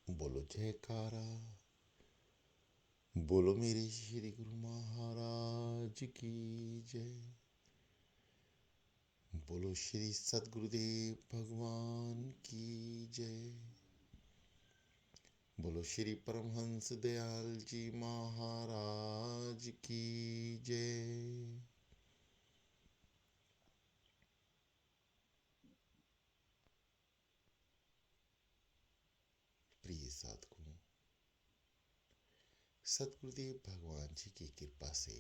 बोलो जयकारा। बोलो मेरे श्री गुरु महाराज की जय। बोलो श्री सद्गुरुदेव भगवान की जय। बोलो श्री परमहंस दयाल जी महाराज की जय। प्रिय साधकों, सद्गुरुदेव भगवान जी की कृपा से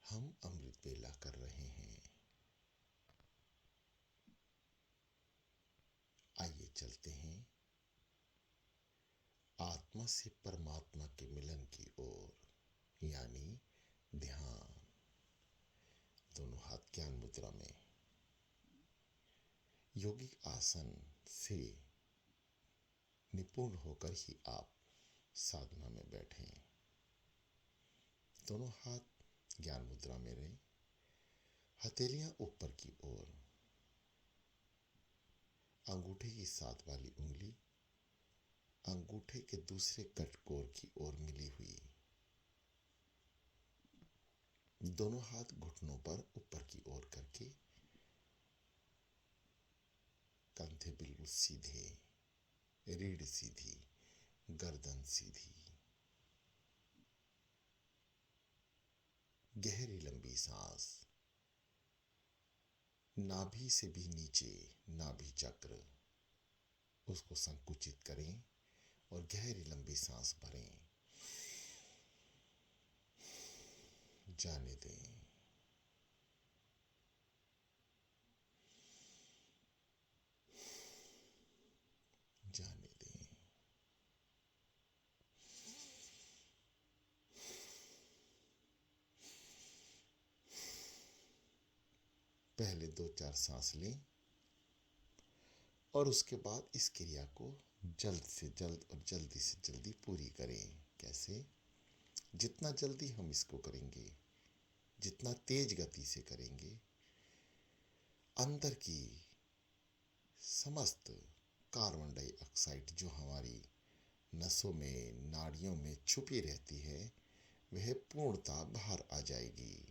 हम अमृत वेला कर रहे हैं। आइए चलते हैं आत्मा से परमात्मा के मिलन की ओर, यानी ध्यान। दोनों हाथ ज्ञान मुद्रा में योगिक आसन से निपुण होकर ही आप साधना में बैठें। दोनों हाथ ज्ञान मुद्रा में रहें, हथेलियां ऊपर की ओर, अंगूठे की साथ वाली उंगली अंगूठे के दूसरे कटकोर की ओर मिली हुई। दोनों हाथ घुटनों पर ऊपर की ओर करके, कंधे बिल्कुल सीधे, रीढ़ सीधी, गर्दन सीधी। गहरी लंबी सांस, नाभि से भी नीचे नाभि चक्र, उसको संकुचित करें और गहरी लंबी सांस भरें। जाने दें। जाने दें। पहले 2-4 सांस लें और उसके बाद इस क्रिया को जल्द से जल्द और जल्दी से जल्दी पूरी करें। कैसे? जितना जल्दी हम इसको करेंगे, जितना तेज गति से करेंगे, अंदर की समस्त कार्बन डाइऑक्साइड जो हमारी नसों में, नाड़ियों में छुपी रहती है, वह पूर्णतः बाहर आ जाएगी।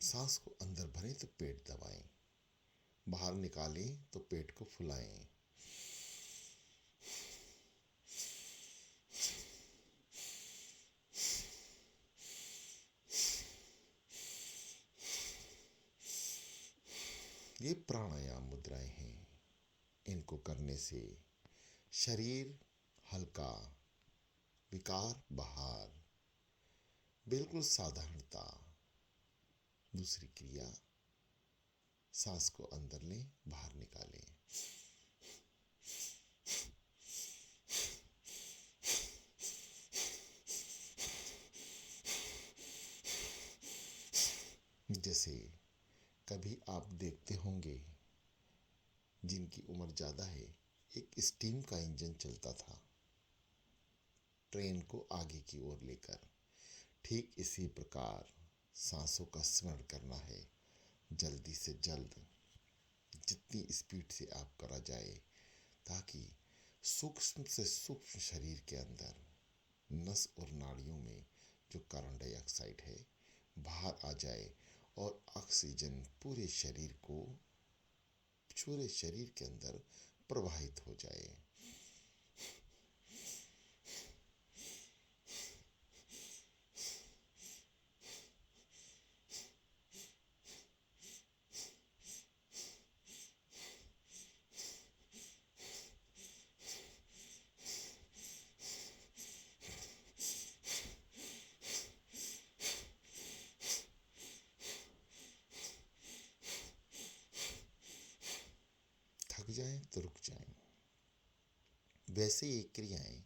सांस को अंदर भरें तो पेट दबाएं, बाहर निकालें तो पेट को फुलाएं। ये प्राणायाम मुद्राएं हैं। इनको करने से शरीर हल्का, विकार बाहर, बिल्कुल साधारणता। दूसरी क्रिया, सांस को अंदर लें, बाहर निकालें। जैसे कभी आप देखते होंगे, जिनकी उम्र ज़्यादा है, एक स्टीम का इंजन चलता था ट्रेन को आगे की ओर लेकर। ठीक इसी प्रकार सांसों का स्मरण करना है। जल्दी से जल्द, जितनी स्पीड से आप करा जाए, ताकि सूक्ष्म से सूक्ष्म शरीर के अंदर नस और नाड़ियों में जो कार्बन डाइऑक्साइड है बाहर आ जाए और ऑक्सीजन पूरे शरीर के अंदर प्रवाहित हो जाए। थक जाएं तो रुक जाएं। वैसे ये क्रियाएं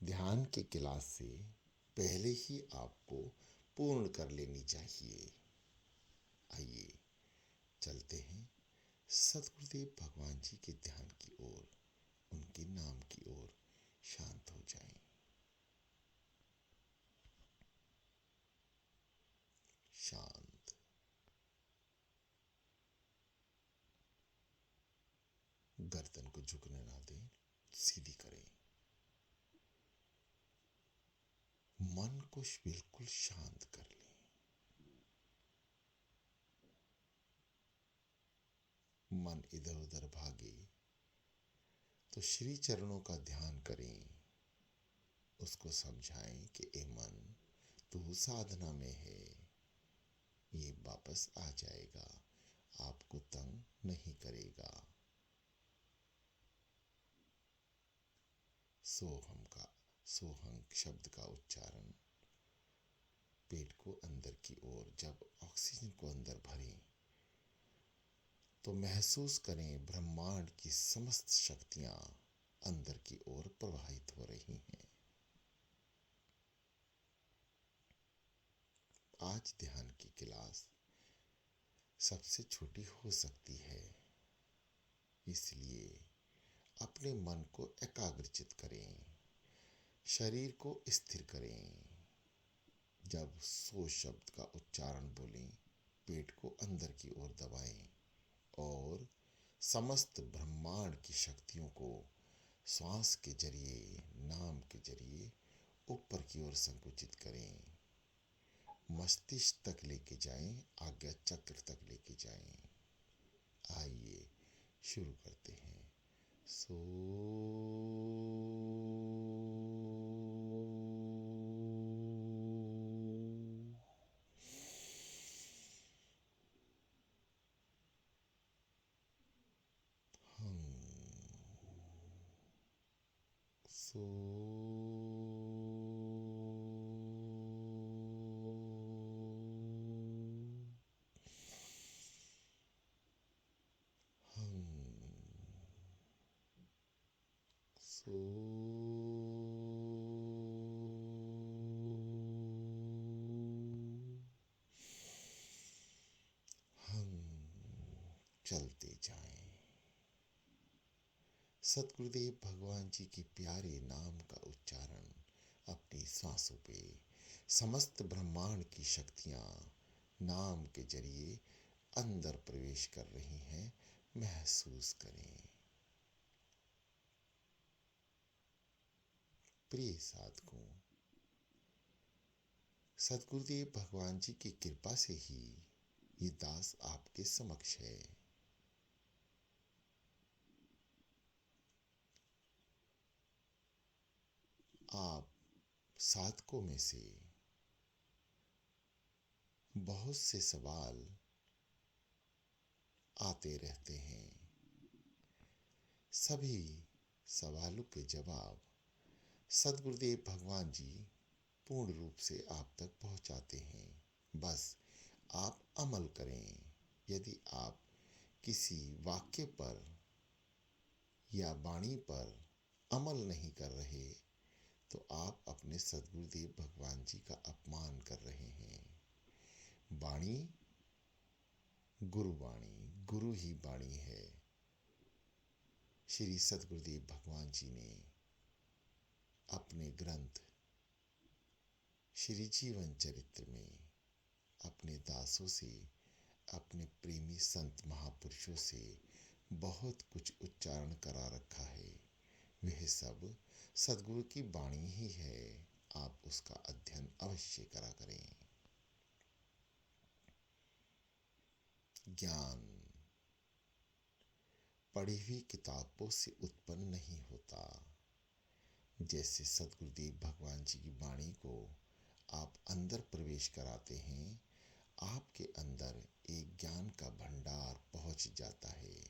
ध्यान के क्लास से पहले ही आपको पूर्ण कर लेनी चाहिए। आइए चलते हैं सद्गुरुदेव भगवान जी के ध्यान की ओर। उनके नाम की ओर शांत हो जाएं। शांत। गर्दन को झुकने ना दें, सीधी करें। मन को बिल्कुल शांत कर लें। मन इधर उधर भागे तो श्री चरणों का ध्यान करें। उसको समझाएं कि ए मन, तू साधना में है, ये वापस आ जाएगा, आपको तंग नहीं करेगा। सोहम शब्द का उच्चारण पेट को अंदर की ओर, जब ऑक्सीजन को अंदर भरें तो महसूस करें ब्रह्मांड की समस्त शक्तियां अंदर की ओर प्रवाहित हो रही हैं। आज ध्यान की क्लास सबसे छोटी हो सकती है, इसलिए अपने मन को एकाग्रचित करें, शरीर को स्थिर करें। जब सो शब्द का उच्चारण बोलें, पेट को अंदर की ओर दबाएं और समस्त ब्रह्मांड की शक्तियों को श्वास के जरिए, नाम के जरिए ऊपर की ओर संकुचित करें। मस्तिष्क तक लेके जाएं, आज्ञा चक्र तक लेके जाएं। आइए शुरू करते हैं। सो सो सो हम चलते जाएं। सतगुरुदेव भगवान जी के प्यारे नाम का उच्चारण अपनी सांसों पे, समस्त ब्रह्मांड की शक्तियां नाम के जरिए अंदर प्रवेश कर रही हैं, महसूस करें। प्रिय साधकों, सतगुरुदेव भगवान जी की कृपा से ही ये दास आपके समक्ष है। आप साधकों में से बहुत से सवाल आते रहते हैं। सभी सवालों के जवाब सतगुरुदेव भगवान जी पूर्ण रूप से आप तक पहुंचाते हैं। बस आप अमल करें। यदि आप किसी वाक्य पर या वाणी पर अमल नहीं कर रहे तो आप अपने सतगुरुदेव भगवान जी का अपमान कर रहे हैं। वाणी गुरुवाणी, गुरु ही वाणी है। श्री सतगुरुदेव भगवान जी ने अपने ग्रंथ श्री जीवन चरित्र में अपने दासों से, अपने प्रेमी संत महापुरुषों से बहुत कुछ उच्चारण करा रखा है। वह सब सद्गुरु की वाणी ही है। आप उसका अध्ययन अवश्य करा करें। ज्ञान पढ़ी हुई किताबों से उत्पन्न नहीं होता। जैसे सतगुरुदेव भगवान जी की वाणी को आप अंदर प्रवेश कराते हैं, आपके अंदर एक ज्ञान का भंडार पहुंच जाता है।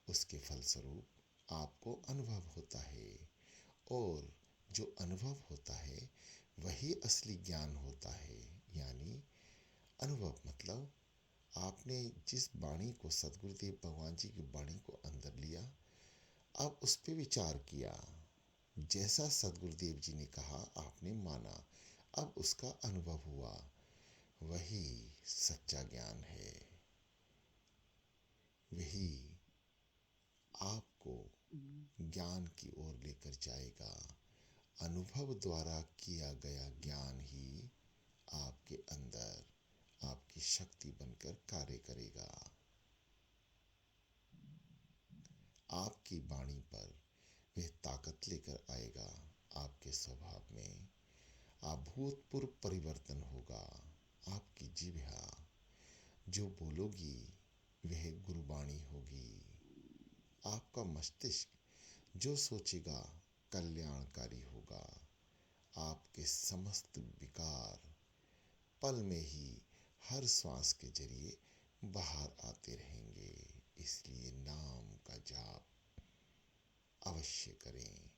उसके फलस्वरूप आपको अनुभव होता है और जो अनुभव होता है वही असली ज्ञान होता है। यानी अनुभव मतलब आपने जिस वाणी को, सतगुरुदेव भगवान जी की वाणी को अंदर लिया, अब उस पर विचार किया, जैसा सतगुरुदेव जी ने कहा आपने माना, अब उसका अनुभव हुआ, वही सच्चा ज्ञान है। वही आपको ज्ञान की ओर लेकर जाएगा। अनुभव द्वारा किया गया ज्ञान ही आपके अंदर आपकी शक्ति बनकर कार्य करेगा। आपकी वाणी पर वह ताकत लेकर आएगा। आपके स्वभाव में अभूतपूर्व परिवर्तन होगा। आपकी जीभा जो बोलोगी वह गुरुवाणी होगी। आपका मस्तिष्क जो सोचेगा कल्याणकारी होगा। आपके समस्त विकार पल में ही हर श्वास के जरिए बाहर आते रहेंगे। इसलिए नाम का जाप अवश्य करें,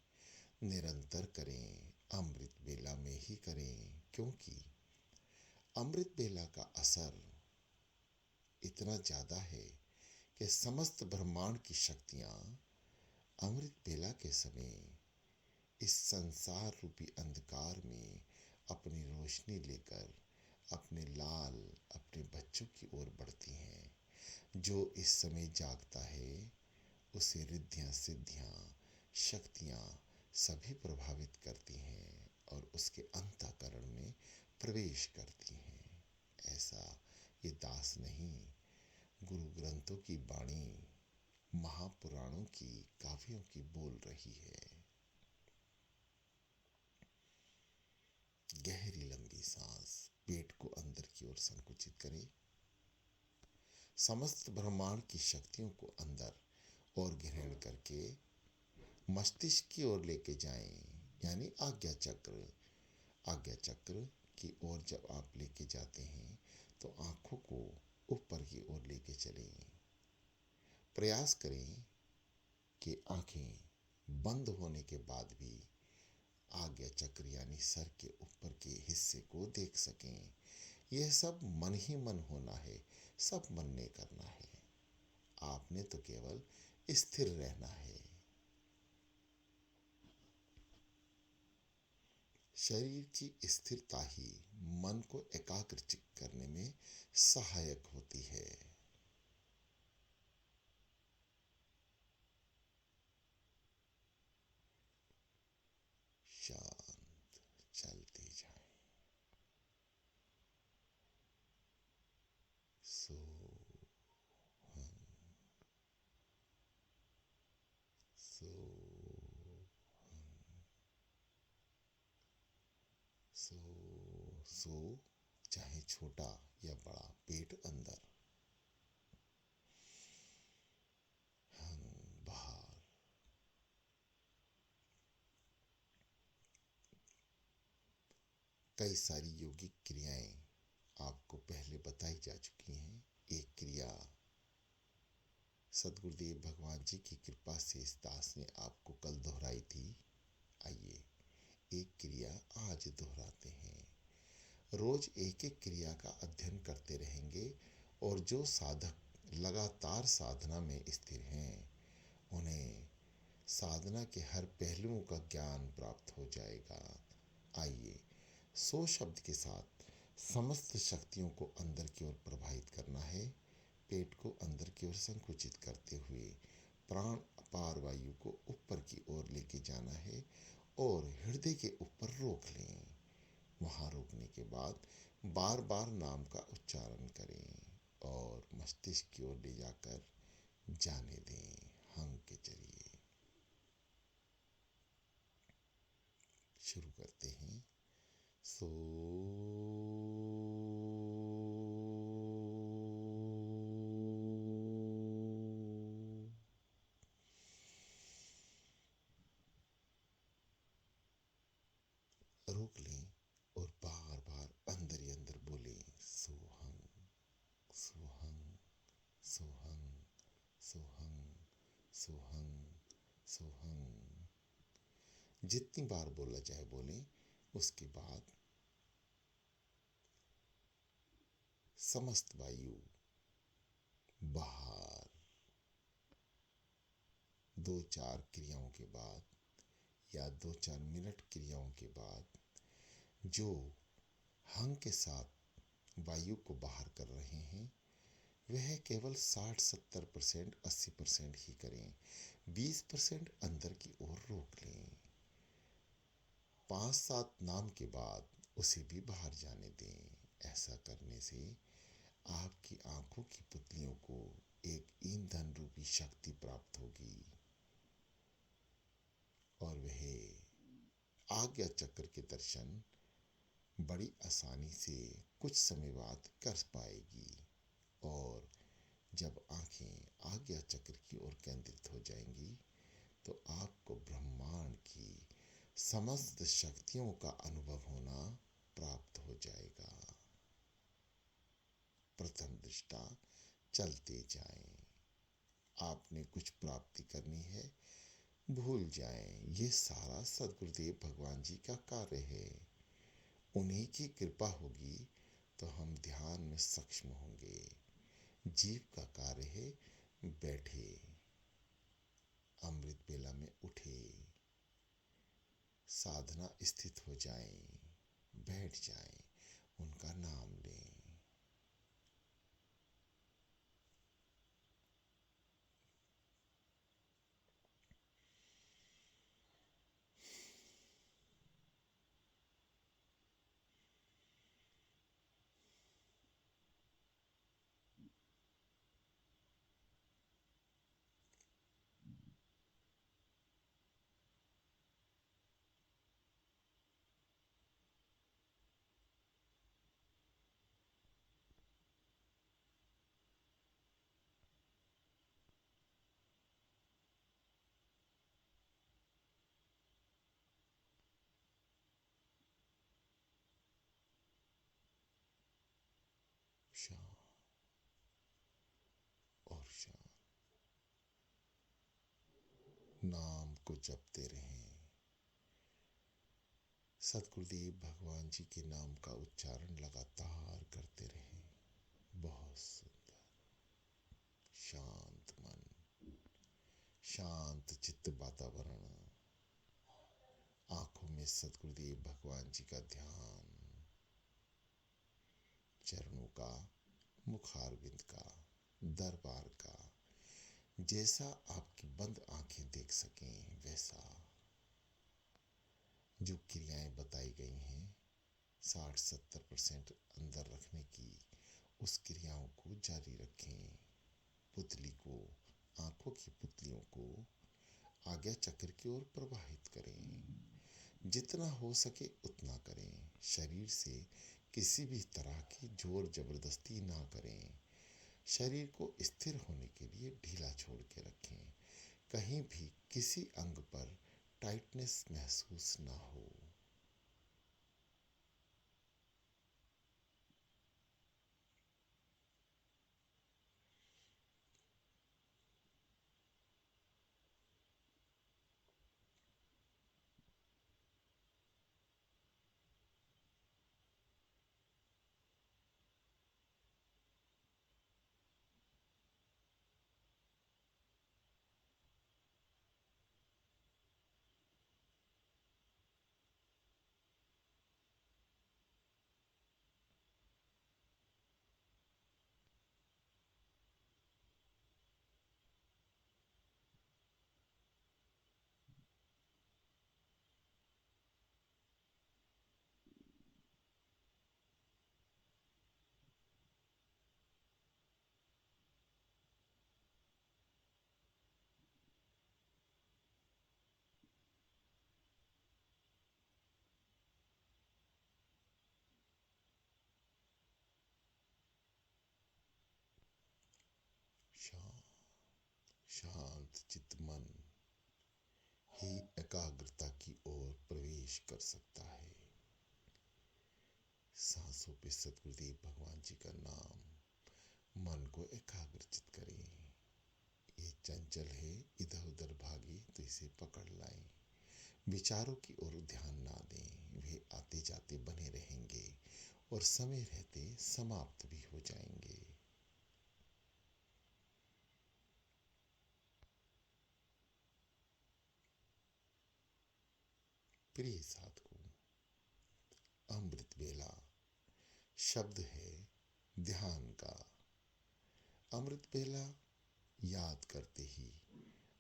निरंतर करें, अमृत बेला में ही करें, क्योंकि अमृत बेला का असर इतना ज़्यादा है कि समस्त ब्रह्मांड की शक्तियाँ अमृत बेला के समय इस संसार रूपी अंधकार में अपनी रोशनी लेकर अपने लाल अपने बच्चों की ओर बढ़ती हैं। जो इस समय जागता है उसे रिद्धियाँ सिद्धियाँ शक्तियाँ सभी प्रभावित करती हैं और उसके अंतःकरण में प्रवेश करती हैं। ऐसा ये दास नहीं, गुरु ग्रंथों की वाणी महापुराणों की काव्यों की बोल रही है। गहरी लंबी सांस, पेट को अंदर की ओर संकुचित करें। समस्त ब्रह्मांड की शक्तियों को अंदर और ग्रहण करके मस्तिष्क की ओर लेके जाएं, यानी आज्ञा चक्र। आज्ञा चक्र की ओर जब आप लेके जाते हैं तो आंखों को ऊपर की ओर लेके चलें। प्रयास करें कि आंखें बंद होने के बाद भी आज्ञा चक्र यानी सर के ऊपर के हिस्से को देख सकें। यह सब मन ही मन होना है, सब मन ने करना है। आपने तो केवल स्थिर रहना है। शरीर की स्थिरता ही मन को एकाग्रचित करने में सहायक होती है। शांत चलते जाएं। सो सो सो सो चाहे छोटा या बड़ा, पेट अंदर, बाहर। कई सारी योगिक क्रियाएं आपको पहले बताई जा चुकी हैं। एक क्रिया सदगुरुदेव भगवान जी की कृपा से इस दास ने आपको कल दोहराई थी। आइए एक क्रिया आज दोहराते हैं। रोज एक एक क्रिया का अध्ययन करते रहेंगे और जो साधक लगातार साधना में स्थिर हैं उन्हें साधना के हर पहलुओं का ज्ञान प्राप्त हो जाएगा। आइए सो शब्द के साथ समस्त शक्तियों को अंदर की ओर प्रवाहित करना है। पेट को अंदर की ओर संकुचित करते हुए प्राण अपार वायु को ऊपर की ओर लेके जाना है और हृदय के ऊपर रोक लें। वहाँ रोकने के बाद बार बार नाम का उच्चारण करें और मस्तिष्क की ओर ले जाकर जाने दें। हम के जरिए शुरू करते हैं। सो रोक लें और बार बार अंदर ही अंदर बोले सोहम सोहम सोहम सोहम सोहम सोहम। जितनी बार बोला जाए बोलें। उसके बाद समस्त वायु बाहर। दो चार क्रियाओं के बाद या 2-4 मिनट क्रियाओं के बाद जो हंग के साथ वायु को बाहर कर रहे हैं वह केवल 60-70%, 80% ही करें। 20% अंदर की ओर रोक लें। 5-7 नाम के बाद उसे भी बाहर जाने दें। ऐसा करने से आपकी आंखों की पुतलियों को एक ईंधन रूपी शक्ति प्राप्त होगी और वह आज्ञा चक्र के दर्शन बड़ी आसानी से कुछ समय बाद कर पाएगी। और जब आंखें आज्ञा चक्र की ओर केंद्रित हो जाएंगी तो आपको ब्रह्मांड की समस्त शक्तियों का अनुभव होना प्राप्त हो जाएगा। प्रथम दृष्टा चलते जाएं। आपने कुछ प्राप्ति करनी है, भूल जाएं। ये सारा सदगुरुदेव भगवान जी का कार्य है। उन्हीं की कृपा होगी तो हम ध्यान में सक्षम होंगे। जीव का कार्य है बैठे, अमृत बेला में उठे, साधना स्थित हो जाएं, बैठ जाएं, उनका नाम लें। शांत और शांत नाम को जपते रहें। सतगुरुदेव भगवान जी के नाम का उच्चारण लगातार करते रहें। बहुत सुंदर। शांत मन, शांत चित्त वातावरण, आंखों में सतगुरुदेव भगवान जी का ध्यान, चरणों का, मुखारविंद का, दरबार का, जैसा आपकी बंद आंखें देख सकें वैसा। जो क्रियाएं बताई गई हैं 60-70% अंदर रखने की, उस क्रियाओं को जारी रखें। पुतली को, आंखों की पुतलियों को आज्ञा चक्र की ओर प्रवाहित करें। जितना हो सके उतना करें। शरीर से किसी भी तरह की जोर जबरदस्ती ना करें। शरीर को स्थिर होने के लिए ढीला छोड़ के रखें। कहीं भी किसी अंग पर टाइटनेस महसूस ना हो। शांत शांत चित्त मन ही एकाग्रता की ओर प्रवेश कर सकता है। सांसों पे सतगुरुदेव भगवान जी का नाम, मन को एकाग्रचित करें। ये चंचल है, इधर उधर भागे तो इसे पकड़ लाएं। विचारों की ओर ध्यान ना दें, वे आते जाते बने रहेंगे और समय रहते समाप्त भी हो जाएंगे। प्रिय साधकों, अमृत बेला शब्द है ध्यान का। अमृत बेला याद करते ही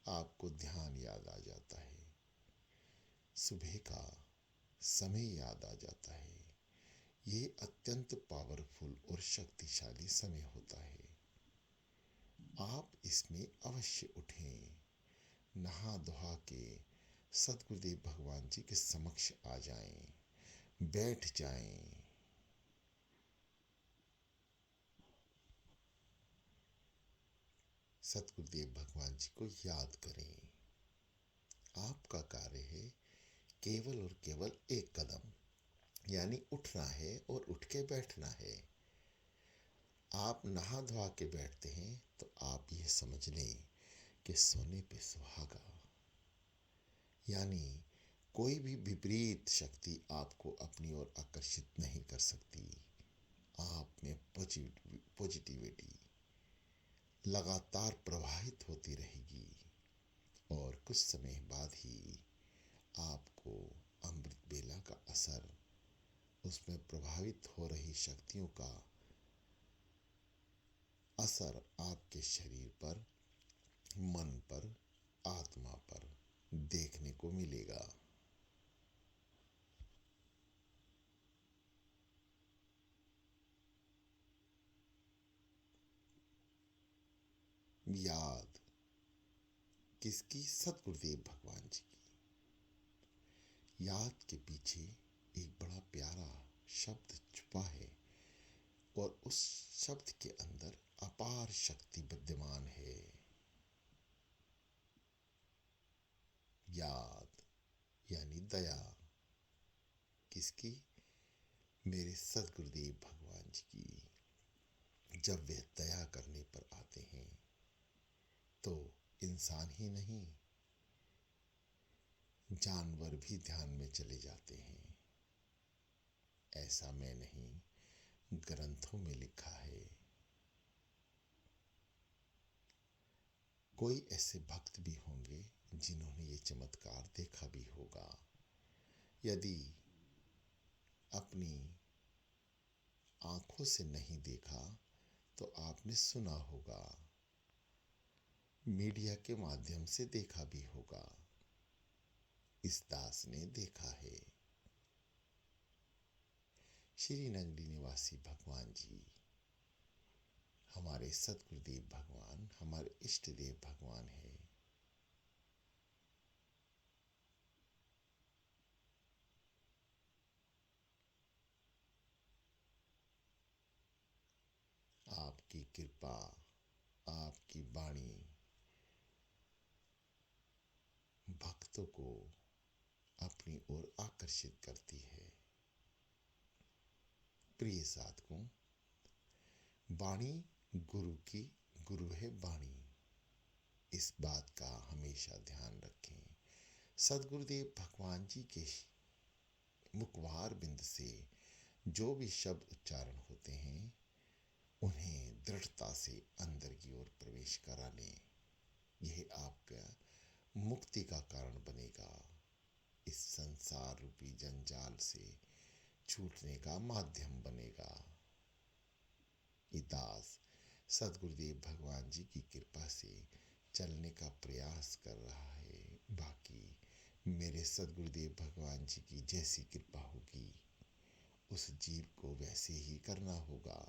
आपको ध्यान याद आ जाता है, सुबह का समय याद आ जाता है। ये अत्यंत पावरफुल और शक्तिशाली समय होता है। आप इसमें अवश्य उठें, नहा धोआ के सदगुरुदेव भगवान जी के समक्ष आ जाएं, बैठ जाएं। सतगुरुदेव भगवान जी को याद करें। आपका कार्य है केवल और केवल एक कदम, यानी उठना है और उठ के बैठना है। आप नहा धोआ के बैठते हैं तो आप ये समझ लें कि सोने पे सुहागा, यानी कोई भी विपरीत शक्ति आपको अपनी ओर आकर्षित नहीं कर सकती। आप में पॉजिटिविटी लगातार प्रवाहित होती रहेगी और कुछ समय बाद ही आपको अमृत बेला का असर, उसमें प्रभावित हो रही शक्तियों का असर आपके शरीर पर, मन पर, आत्मा पर देखने को मिलेगा। याद किसकी? सतगुरुदेव भगवान जी की। याद के पीछे एक बड़ा प्यारा शब्द छुपा है और उस शब्द के अंदर अपार शक्ति विद्यमान है। याद यानी दया किसकी? मेरे सदगुरुदेव भगवान जी की। जब वे दया करने पर आते हैं तो इंसान ही नहीं, जानवर भी ध्यान में चले जाते हैं। ऐसा मैं नहीं, ग्रंथों में लिखा है। कोई ऐसे भक्त भी होंगे जिन्होंने ये चमत्कार देखा भी होगा। यदि अपनी आंखों से नहीं देखा तो आपने सुना होगा, मीडिया के माध्यम से देखा भी होगा। इस दास ने देखा है। श्री नगरी निवासी भगवान जी, हमारे सतगुरुदेव भगवान, हमारे इष्ट देव भगवान है। आपकी कृपा, आपकी वाणी भक्तों को अपनी ओर आकर्षित करती है। प्रिय साधकों, वाणी गुरु की, गुरु है वाणी। इस बात का हमेशा ध्यान रखें। सदगुरुदेव भगवान जी के मुखवार बिंद से जो भी शब्द उच्चारण होते हैं उन्हें दृढ़ता से अंदर की ओर प्रवेश करा लें। यह आपका मुक्ति का कारण बनेगा, इस संसार रूपी जंजाल से छूटने का माध्यम बनेगा। ये दास सदगुरुदेव भगवान जी की कृपा से चलने का प्रयास कर रहा है। बाकी मेरे सदगुरुदेव भगवान जी की जैसी कृपा होगी उस जीव को वैसे ही करना होगा।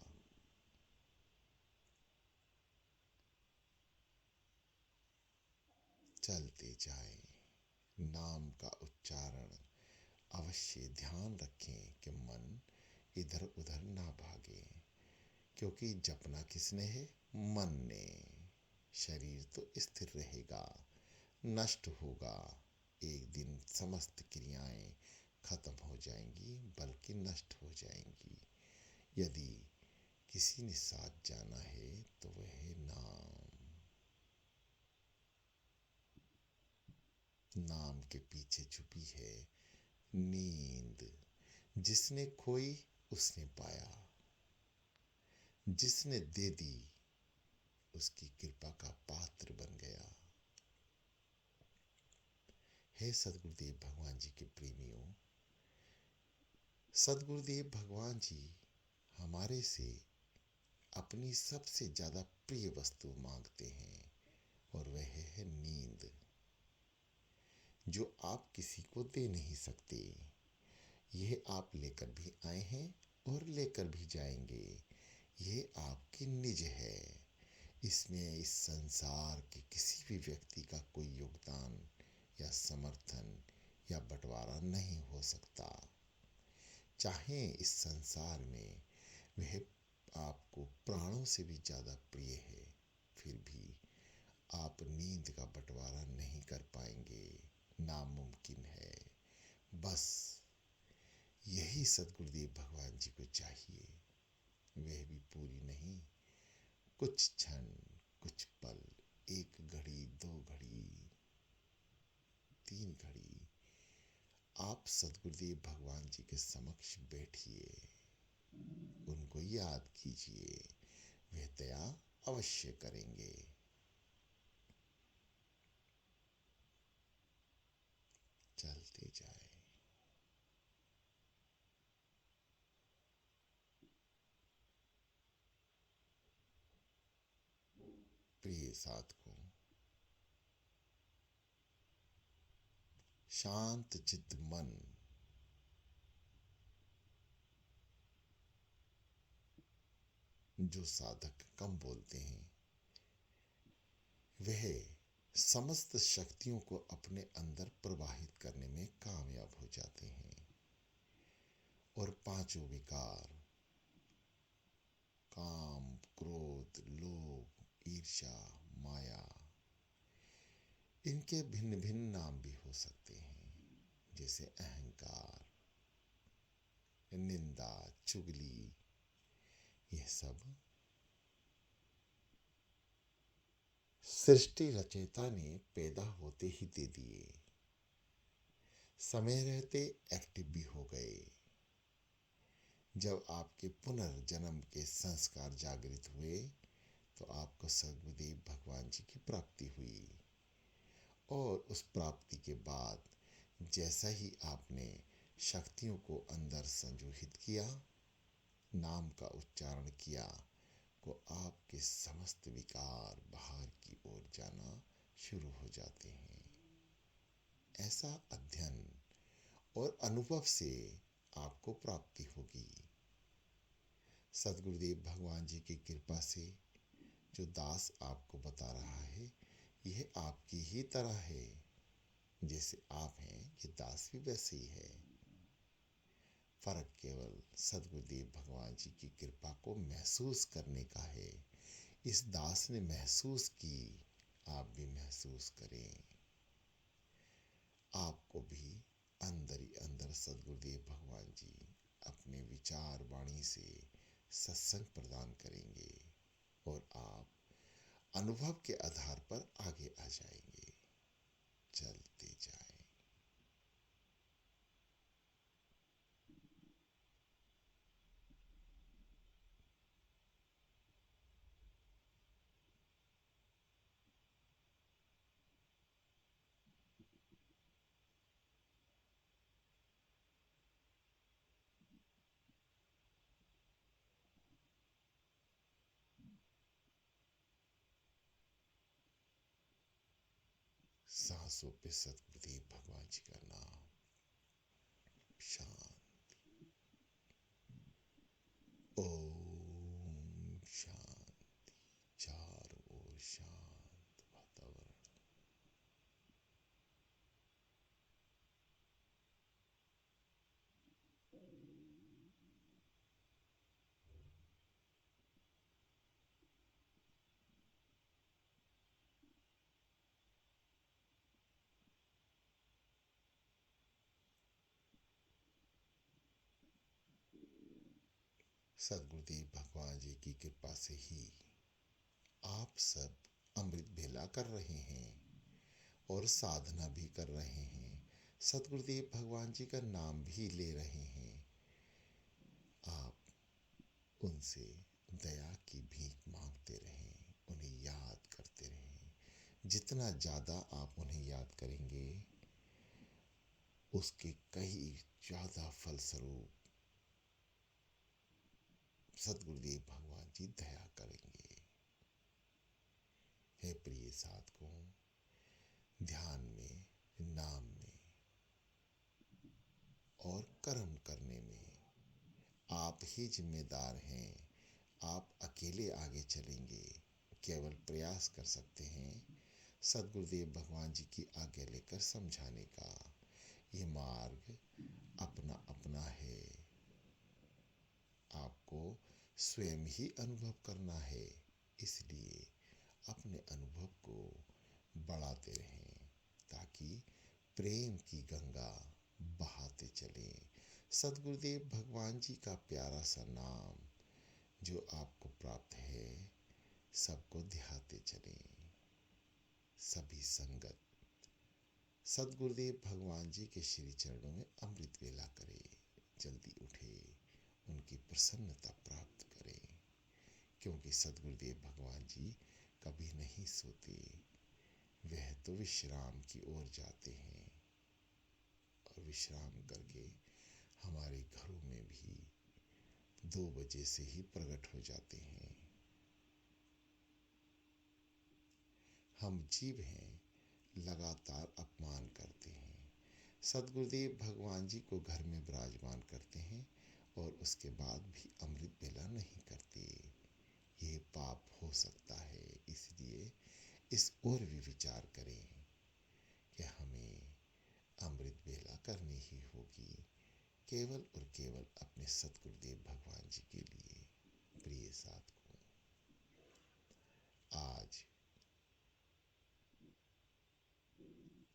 चलते जाएं, नाम का उच्चारण अवश्य ध्यान रखें कि मन इधर उधर ना भागे, क्योंकि जपना किसने है? मन ने। शरीर तो स्थिर रहेगा, नष्ट होगा। एक दिन समस्त क्रियाएं खत्म हो जाएंगी, बल्कि नष्ट हो जाएंगी। यदि किसी ने साथ जाना है तो वह है नाम। नाम के पीछे छुपी है नींद। जिसने खोई उसने पाया, जिसने दे दी उसकी कृपा का पात्र बन गया। हे सदगुरुदेव भगवान जी के प्रेमियों, सदगुरुदेव भगवान जी हमारे से अपनी सबसे ज्यादा प्रिय वस्तु मांगते हैं, और वह है नींद, जो आप किसी को दे नहीं सकते। यह आप लेकर भी आए हैं और लेकर भी जाएंगे। ये आपकी निज है। इसमें इस संसार के किसी भी व्यक्ति का कोई योगदान या समर्थन या बंटवारा नहीं हो सकता। चाहे इस संसार में वह आपको प्राणों से भी ज्यादा प्रिय है, फिर भी आप नींद का बंटवारा नहीं कर पाएंगे, नामुमकिन है। बस यही सद्गुरुदेव भगवान जी को चाहिए। वह भी पूरी नहीं, कुछ क्षण, कुछ पल, एक घड़ी, दो घड़ी, तीन घड़ी आप सद्गुरुदेव भगवान जी के समक्ष बैठिए, उनको याद कीजिए, वह दया अवश्य करेंगे। चलते जाए। प्रिय साधकों, शांत चित्त मन जो साधक कम बोलते हैं, वह समस्त शक्तियों को अपने अंदर प्रवाहित करने में कामयाब हो जाते हैं, और पांचों विकार, काम, क्रोध, लोभ, ईर्ष्या, माया, इनके भिन्न भिन्न नाम भी हो सकते हैं, जैसे अहंकार, निंदा, चुगली, यह सब सृष्टि रचयिता ने पैदा होते ही दे दिए, समय रहते एक्टिव भी हो गए। जब आपके पुनर्जन्म के संस्कार जागृत हुए, तो आपको सद्गुरुदेव भगवान जी की प्राप्ति हुई, और उस प्राप्ति के बाद जैसा ही आपने शक्तियों को अंदर संजोहित किया, नाम का उच्चारण किया, को आपके समस्त विकार बाहर की ओर जाना शुरू हो जाते हैं। ऐसा अध्ययन और अनुभव से आपको प्राप्ति होगी। सद्गुरुदेव भगवान जी की कृपा से जो दास आपको बता रहा है, यह आपकी ही तरह है। जैसे आप हैं, ये दास भी वैसे ही है। फर्क केवल सद्गुरुदेव भगवान जी की कृपा को महसूस करने का है। इस दास ने महसूस की, आप भी महसूस करें। आपको भी अंदर ही अंदर सद्गुरुदेव भगवान जी अपने विचार वाणी से सत्संग प्रदान करेंगे, और आप अनुभव के आधार पर आगे आ जाएंगे। चलते जाए। सांसों पे सद्गुरुदेव भगवान जी का नाम, शांत। ओम शांति। चारों ओर शांत वातावरण। सद्गुरुदेव भगवान जी की कृपा से ही आप सब अमृत भेला कर रहे हैं और साधना भी कर रहे हैं। सद्गुरुदेव भगवान जी का नाम भी ले रहे हैं। आप उनसे दया की भीख मांगते रहें, उन्हें याद करते रहें। जितना ज़्यादा आप उन्हें याद करेंगे, उसके कई ज़्यादा फलस्वरूप सद्गुरुदेव भगवान जी दया करेंगे। हे प्रिय साधकों, ध्यान में, नाम में और कर्म करने में आप ही जिम्मेदार हैं। आप अकेले आगे चलेंगे, केवल प्रयास कर सकते हैं सद्गुरुदेव भगवान जी की आज्ञा लेकर समझाने का। ये मार्ग अपना अपना है, आपको स्वयं ही अनुभव करना है। इसलिए अपने अनुभव को बढ़ाते रहें ताकि प्रेम की गंगा बहाते चले। सद्गुरुदेव भगवान जी का प्यारा सा नाम जो आपको प्राप्त है, सबको ध्याते चलें। सभी संगत सद्गुरुदेव भगवान जी के श्री चरणों में अमृत वेला करें। जल्दी उठे, उनकी प्रसन्नता प्राप्त करें, क्योंकि सद्गुरुदेव भगवान जी कभी नहीं सोते। वह तो विश्राम की ओर जाते हैं और विश्राम करके हमारे घरों में भी 2 बजे से ही प्रकट हो जाते हैं। हम जीव हैं, लगातार अपमान करते हैं। सद्गुरुदेव भगवान जी को घर में विराजमान करते हैं और उसके बाद भी अमृत वेला नहीं करते। ये पाप हो सकता है, इसलिए इस ओर भी विचार करें कि हमें अमृत वेला करनी ही होगी, केवल और केवल अपने सद्गुरुदेव भगवान जी के लिए। प्रिय साधकों, आज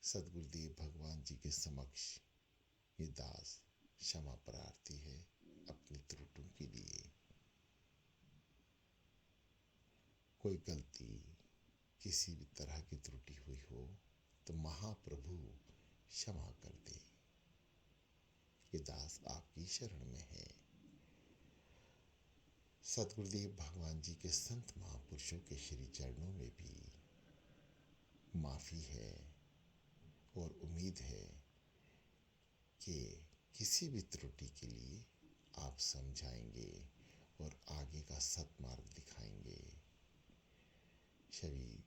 सद्गुरुदेव भगवान जी के समक्ष ये दास क्षमा प्रार्थी है अपनी त्रुटियों के लिए। कोई गलती, किसी भी तरह की त्रुटि हुई हो तो महाप्रभु क्षमा कर दे। ये दास आपकी शरण में है। सद्गुरुदेव भगवान जी के संत महापुरुषों के श्री चरणों में भी माफी है और उम्मीद है कि किसी भी त्रुटि के लिए आप समझाएंगे और आगे का सत्मार्ग दिखाएंगे। सभी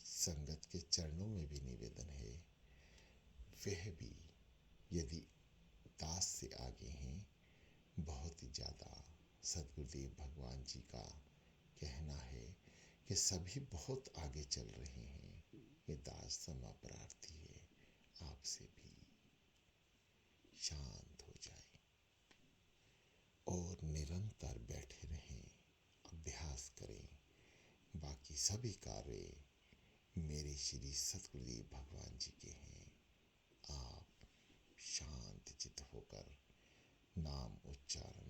संगत के चरणों में भी निवेदन है, वह भी यदि दास से आगे हैं, बहुत ही ज़्यादा सद्गुरुदेव भगवान जी का कहना है कि सभी बहुत आगे चल रहे हैं। ये दास क्षमा प्रार्थी है, आपसे भी शांत हो जाए और निरंतर बैठे रहें, अभ्यास करें। बाकी सभी कार्य मेरे श्री सद्गुरुदेव भगवान जी के हैं। आप शांत चित्त होकर नाम उच्चारण